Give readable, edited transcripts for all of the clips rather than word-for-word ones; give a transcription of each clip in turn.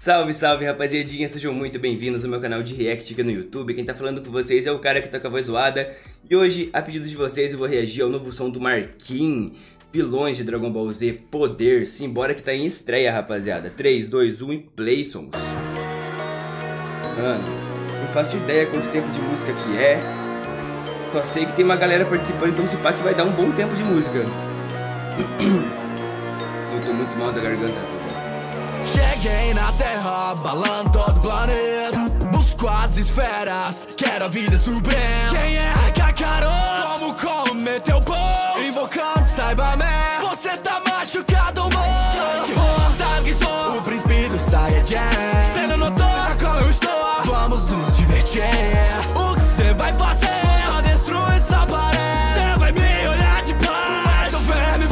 Salve, salve, rapaziadinha, sejam muito bem-vindos ao meu canal de react aqui no YouTube. Quem tá falando com vocês é o cara que tá com a voz zoada. E hoje, a pedido de vocês, eu vou reagir ao novo som do Marquinhos, Vilões de Dragon Ball Z, Poder. Simbora que tá em estreia, rapaziada. 3, 2, 1 e play, sons. Mano, não faço ideia quanto tempo de música que é. Só sei que tem uma galera participando, então se pá que vai dar um bom tempo de música. Eu tô muito mal da garganta. Cheguei na Terra, balando todo o planeta. Busco as esferas, quero a vida suprema. Quem é Kakarot? Como cometeu pão? Invocando Saibaman. Você tá machucado, mano. Sabe que sou o príncipe do Saiyajin. Cê não notou a qual eu estou? Vamos nos divertir. O que cê vai fazer? Pra destruir essa parede. Cê vai me olhar de paz. Então verme.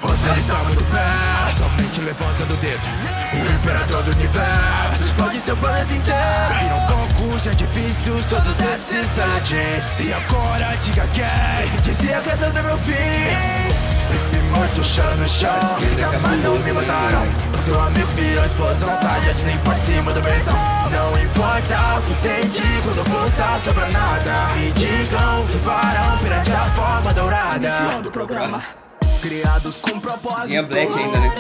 Você está muito bem. Somente levantando o dedo. O imperador do universo explode seu planeta inteiro. E um pouco é difícil todos esses Saiyajins. E agora diga quem dizia que é meu fim. Príncipe morto chora no chão. Mas não me mataram. O seu amigo virou explosão. Saiyajin nem por cima do versão. Não importa o que tente quando voltar sobra nada. Me digam que farão perante a forma dourada. Iniciando o programa. Criados com propósito. Tem a Black ainda, né?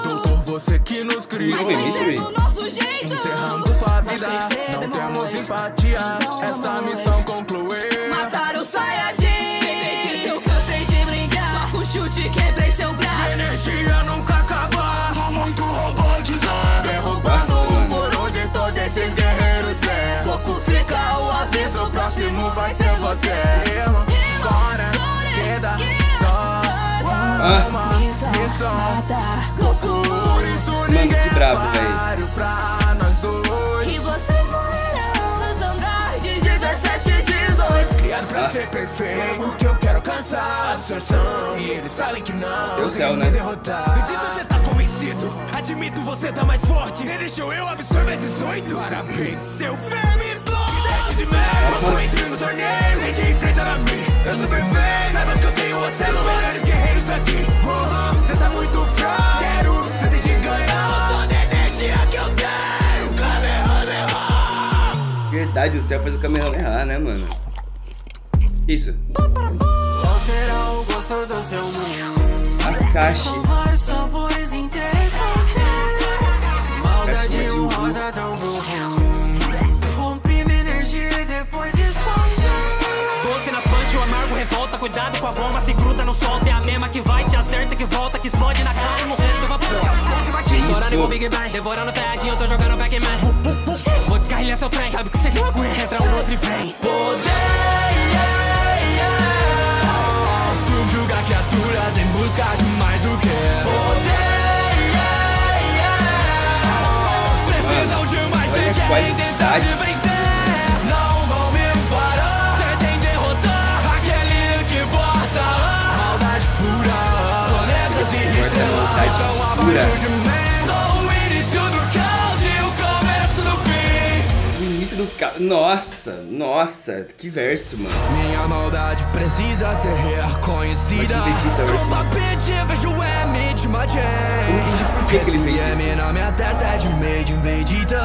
Doutor, você que nos criou. Encerrando sua vida. Não temos empatia. Essa missão concluiu. Matar o Saiyajin. Eu cansei de brincar. Só com chute quebrei seu braço. A energia nunca acaba. Tô muito robotizado. Derrubando um por um de todos esses guerreiros. Goku fica o aviso. O próximo vai ser você. Agora queda. Nossa. Mano, que brabo, velho. E vocês morrerão nos androides 17 e 18. Criado pra ser perfeito, o que eu quero alcançar. Absorção, e eles sabem que não. Deu céu, né? Acredito você tá convencido. Admito você tá mais forte. Você deixou eu absorver 18. Parabéns, seu verme explode. Deixe de merda. Quando entrei no torneio, tente enfrentar a mim. Eu sou perfeito. Saiba que eu tenho você nos melhores guerreiros aqui. Você tá muito fraco. Quero, você tem de ganhar. Toda a energia que eu tenho. Kamehameha. Verdade, o céu faz o Kamehameha, né, mano? Isso. Qual será o gosto do seu mundo? Akashi. São vários sabores interessantes. Maldade rosa tão profundo. Comprime energia e depois expande. Doce na punch, o amargo revolta. Cuidado com a bomba, se gruda no sol. Tem a mesma que vai, te acerta, que volta, que explode na cara e morrer no vapor. Estourando igual Big Bang, devorando Saiyajin, eu tô jogando Pac-Man. Vou descarrilhar seu trem, sabe que você tem que entra um outro e vem. Subjugar criaturas em busca de mais do que precisam de mais olha a qualidade. Não vão me parar. Tentem derrotar aquele que porta maldade pura. Planetas e estrelas são abaixo de mim. Sou o início do caos e o começo do fim. O início do caos. Nossa, que verso, mano. Minha maldade precisa ser reconhecida. Com tapete vejo M de Majin. Eu não entendi por que ele fez isso. M na minha testa é de Made in Vegeta.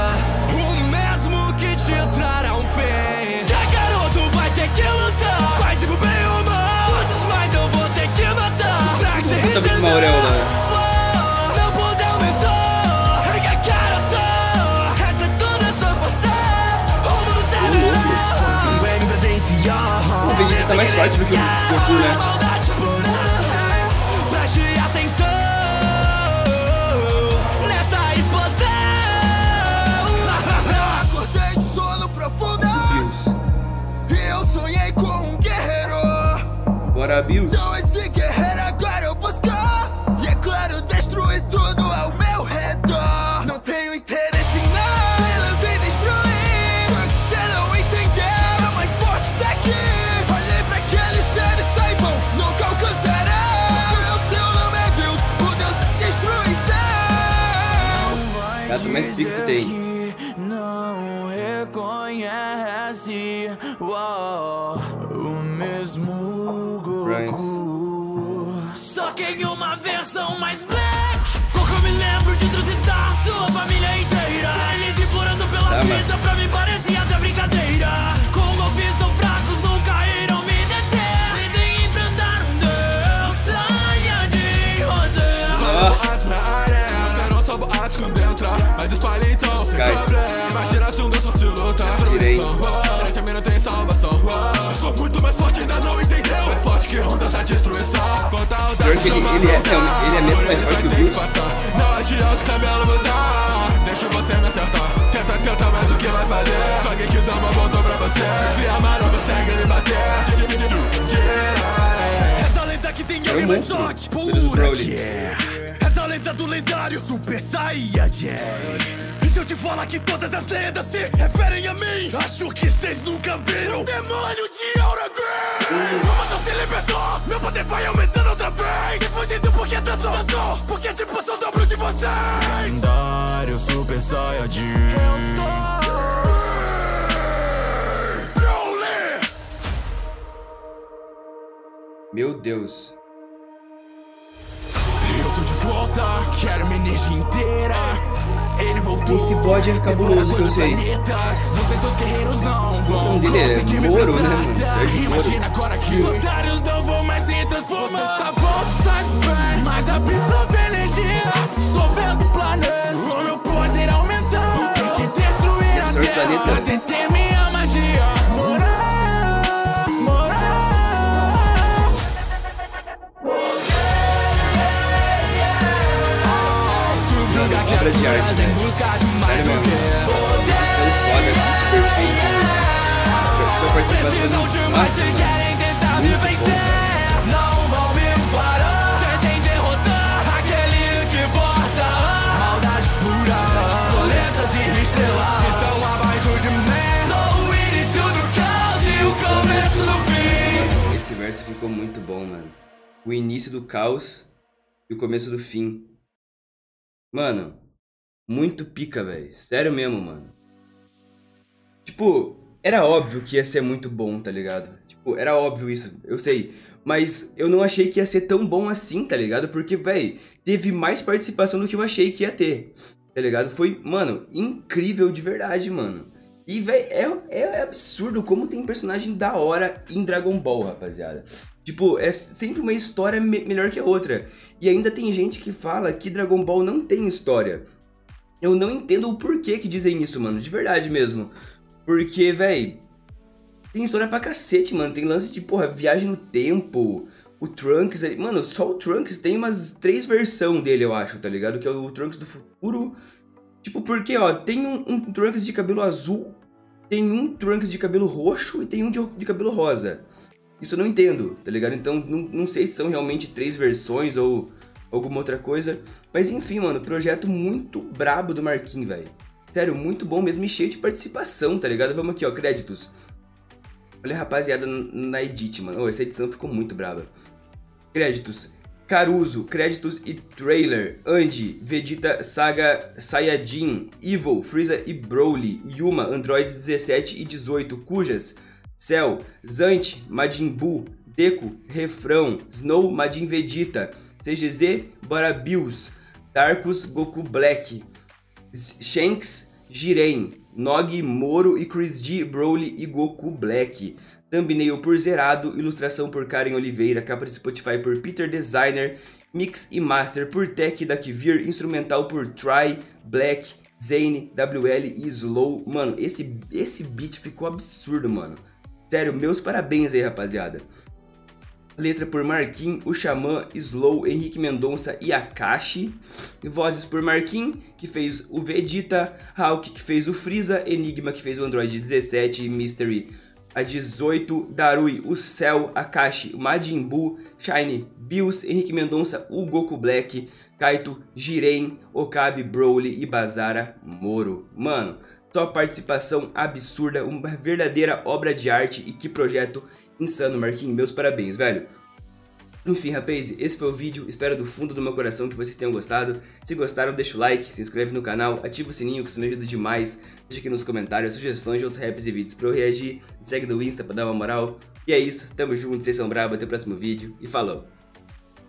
O mesmo que te trará um fim. Garoto vai ter que lutar. Vai ser pro bem ou mal. Quantos mais eu vou ter que matar? Pra que você Tá uma auréola. meu poder aumentou. Ergue a cara, tô. Essa é toda a sua força. O mundo tá louco. Vem presenciar. O Vegeta tá mais forte do que o Goku, né? Preste atenção nessa explosão. Acordei de sono profundo e eu sonhei com um guerreiro. Bora, Bills. Então esse guerreiro agora eu buscar. E é claro, destruir tudo ao meu redor. Não tenho interesse em nada, apenas em destruir. Só que cê não entendeu, é mais forte daqui. Olhei pra aqueles seres, saibam, nunca alcançarão. O seu nome é Deus, o Deus da destruição. Gato mais pico que tem. Não reconhece o mesmo Goku. Só que em uma versão mais black. Pouco eu me lembro de trucidar sua família. grátis quando entra, mas espalha então, sem problema. Imagina se um Deus fosse luta, destruição. Também não tem salvação. Eu sou muito mais forte, ainda não entendeu. Mais forte que ondas da destruição. Conta o dano, ele é mesmo mais forte que o Bills. Não adianta o cabelo mudar. Deixa você me acertar. Tenta, mas o que vai fazer? Só alguém que dá uma volta pra você. Se a manobra segue ele bater. Essa lenda que tem alguém mais sorte. Pura que é. Essa lenda do lendário Super Saiyajin. E se eu te falar que todas as lendas se referem a mim? Acho que vocês nunca viram demônio de Aura Grey. Mas eu se libertou, meu poder vai aumentando outra vez. Se fugindo porque dançou, porque tipo sou o dobro de vocês. Lendário Super Saiyajin. Eu sou Broly. Meu Deus. Eu tô de volta, quero minha energia inteira. Ele voltou. Esse bode é cabuloso que eu sei. Vocês dois guerreiros não vão conseguir me Moro, né, mano? Imagina agora que os otários não vão mais se transformar. Vocês estavam sabe bem, mas absorve energia. Dissolvendo o planeta. O meu poder aumentando. Tem que destruir a terra pra deter minha magia. Obra de arte, né? Sério mesmo. São foda, muito perfeito. Sua participação máxima. Muito bom, cara. Não vão me parar. Tentem derrotar aquele que porta maldade pura. Violetas e estrelas que estão abaixo de mim. Sou o início do caos e o começo do fim. Esse verso ficou muito bom, mano. O início do caos e o começo do fim. Mano, muito pica, velho. Sério mesmo, mano. Tipo, era óbvio que ia ser muito bom, tá ligado? Tipo, era óbvio isso, eu sei. Mas eu não achei que ia ser tão bom assim, tá ligado? Porque, velho, teve mais participação do que eu achei que ia ter, tá ligado? Foi, mano, incrível de verdade, mano. E, velho, é absurdo como tem personagem da hora em Dragon Ball, rapaziada. Tipo, é sempre uma história melhor que a outra. E ainda tem gente que fala que Dragon Ball não tem história. Eu não entendo o porquê que dizem isso, mano. De verdade mesmo. Porque, véi, tem história pra cacete, mano. Tem lance de, porra, viagem no tempo. O Trunks, mano, só o Trunks tem umas 3 versões dele, eu acho, tá ligado? Que é o Trunks do futuro. Tipo, porque, ó, tem um Trunks de cabelo azul, tem um Trunks de cabelo roxo e tem um de cabelo rosa. Isso eu não entendo, tá ligado? Então, não sei se são realmente 3 versões ou alguma outra coisa. Mas enfim, mano, projeto muito brabo do Marquinhos, velho. Sério, muito bom mesmo e cheio de participação, tá ligado? Vamos aqui, ó, créditos. Olha, rapaziada, na edit, mano. Oh, essa edição ficou muito braba. Créditos. Caruso, créditos e trailer. Andy, Vegeta, Saga, Saiyajin, Evil, Frieza e Broly. Yuma, Android 17 e 18. Cujas, Cell, Zant, Majin Buu, Deku, Refrão, Snow, Majin Vegeta, CGZ, Bora Bills, Darkus, Goku Black, Shanks, Jiren, Nog, Moro e Chris G, Broly e Goku Black. Thumbnail por Zerado, ilustração por Karen Oliveira, capa de Spotify por Peter Designer, mix e master por Tech da Kivir, instrumental por Try, Black, Zane, WL e Slow. Mano, esse beat ficou absurdo, mano. Sério, meus parabéns aí, rapaziada. Letra por Marquinhos, o Xamã, Slow, Henrique Mendonça e Akashi. Vozes por Marquinhos, que fez o Vegeta, Hulk, que fez o Frieza, Enigma, que fez o Android 17 e Mystery a 18, Darui, o Cell, Akashi, o Majin Buu, Shine, Bills, Henrique Mendonça, o Goku Black, Kaito, Jiren, Okabe, Broly e Bazara Moro. Mano, só participação absurda, uma verdadeira obra de arte e que projeto insano, Marquinhos. Meus parabéns, velho. Enfim, rapaz, esse foi o vídeo, espero do fundo do meu coração que vocês tenham gostado. Se gostaram, deixa o like, se inscreve no canal, ativa o sininho que isso me ajuda demais. Deixa aqui nos comentários sugestões de outros raps e vídeos pra eu reagir, me segue no Insta pra dar uma moral. E é isso, tamo junto, vocês são bravos, até o próximo vídeo e falou!